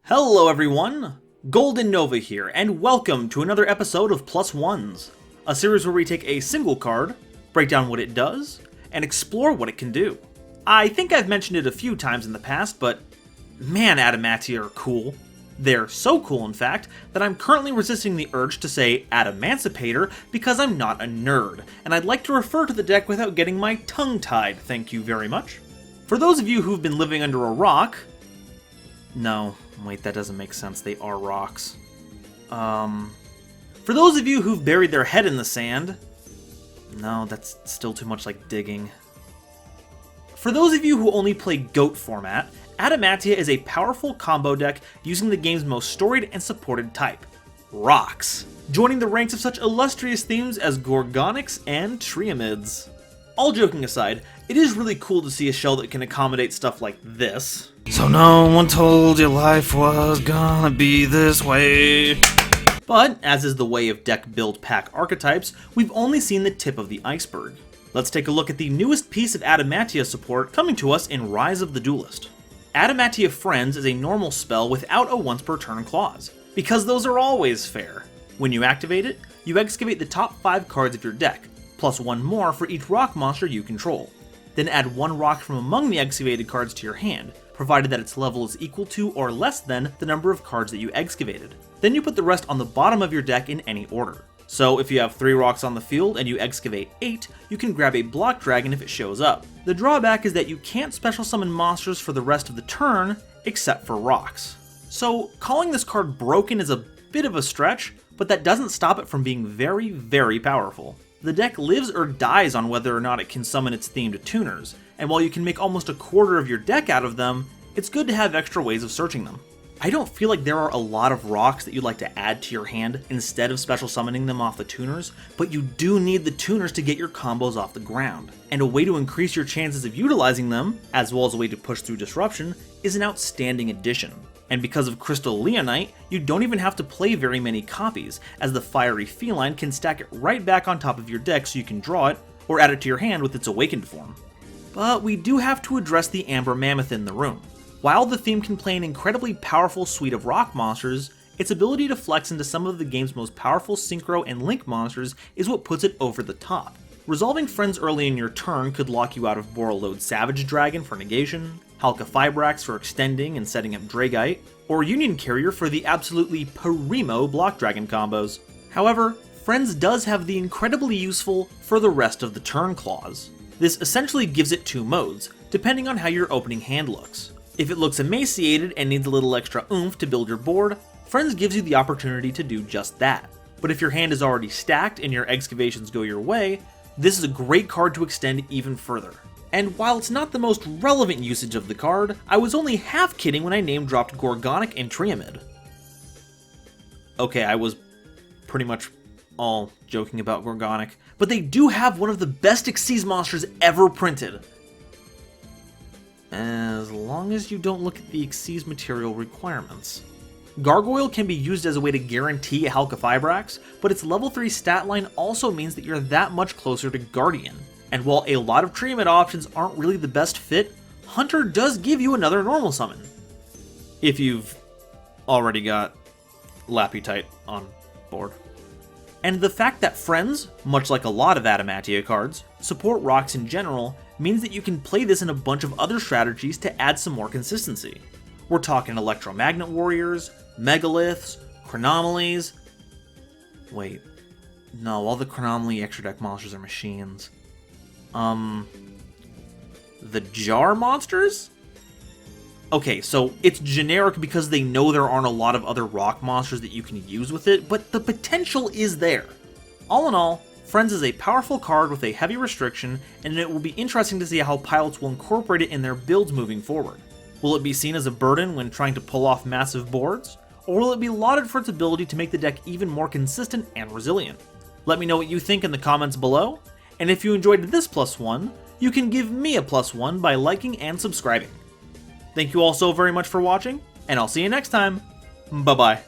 Hello everyone, GoldenNova here, and welcome to another episode of Plus Ones, a series where we take a single card, break down what it does, and explore what it can do. I think I've mentioned it a few times in the past, but man, Adamatia are cool. They're so cool, in fact, that I'm currently resisting the urge to say Adamancipator because I'm not a nerd, and I'd like to refer to the deck without getting my tongue tied, thank you very much. For those of you who've been living under a rock... No, wait, that doesn't make sense, they are rocks. For those of you who've buried their head in the sand... No, that's still too much like digging. For those of you who only play GOAT format, Adamatia is a powerful combo deck using the game's most storied and supported type, rocks, joining the ranks of such illustrious themes as Gorgonics and Triamids. All joking aside, it is really cool to see a shell that can accommodate stuff like this. So no one told you life was gonna be this way. But, as is the way of deck build pack archetypes, we've only seen the tip of the iceberg. Let's take a look at the newest piece of Adamatia support coming to us in Rise of the Duelist. Adamatia Friends is a normal spell without a once per turn clause, because those are always fair. When you activate it, you excavate the top 5 cards of your deck, plus 1 more for each rock monster you control. Then add 1 rock from among the excavated cards to your hand, provided that its level is equal to or less than the number of cards that you excavated. Then you put the rest on the bottom of your deck in any order. So if you have 3 rocks on the field and you excavate 8, you can grab a block dragon if it shows up. The drawback is that you can't special summon monsters for the rest of the turn, except for rocks. So calling this card broken is a bit of a stretch, but that doesn't stop it from being very, very powerful. The deck lives or dies on whether or not it can summon its themed tuners, and while you can make almost a quarter of your deck out of them, it's good to have extra ways of searching them. I don't feel like there are a lot of rocks that you'd like to add to your hand instead of special summoning them off the tuners, but you do need the tuners to get your combos off the ground. And a way to increase your chances of utilizing them, as well as a way to push through disruption, is an outstanding addition. And because of Crystal Leonite, you don't even have to play very many copies, as the Fiery Feline can stack it right back on top of your deck so you can draw it, or add it to your hand with its awakened form. But we do have to address the Amber Mammoth in the room. While the theme can play an incredibly powerful suite of rock monsters, its ability to flex into some of the game's most powerful synchro and link monsters is what puts it over the top. Resolving Friends early in your turn could lock you out of Borreload Savage Dragon for negation, Halqifibrax for extending and setting up Dragite, or Union Carrier for the absolutely primo Block Dragon combos. However, Friends does have the incredibly useful for the rest of the turn clause. This essentially gives it 2 modes, depending on how your opening hand looks. If it looks emaciated and needs a little extra oomph to build your board, Friends gives you the opportunity to do just that. But if your hand is already stacked and your excavations go your way, this is a great card to extend even further. And while it's not the most relevant usage of the card, I was only half kidding when I name dropped Gorgonic and Triamid. Okay, I was pretty much all joking about Gorgonic, but they do have one of the best Xyz monsters ever printed. As long as you don't look at the Xyz material requirements. Gargoyle can be used as a way to guarantee a Halqifibrax, but its level 3 stat line also means that you're that much closer to Guardian. And while a lot of Triamid options aren't really the best fit, Hunter does give you another normal summon. If you've already got Laputite on board. And the fact that Friends, much like a lot of Adamatia cards, support rocks in general, means that you can play this in a bunch of other strategies to add some more consistency. We're talking Electromagnet Warriors, Megaliths, Chronomalies... Wait, no, all the Chronomaly extra deck monsters are machines. The Jar monsters? Okay, so it's generic because they know there aren't a lot of other rock monsters that you can use with it, but the potential is there. All in all, Friends is a powerful card with a heavy restriction, and it will be interesting to see how pilots will incorporate it in their builds moving forward. Will it be seen as a burden when trying to pull off massive boards? Or will it be lauded for its ability to make the deck even more consistent and resilient? Let me know what you think in the comments below, and if you enjoyed this +1, you can give me a +1 by liking and subscribing. Thank you all so very much for watching, and I'll see you next time. Bye-bye.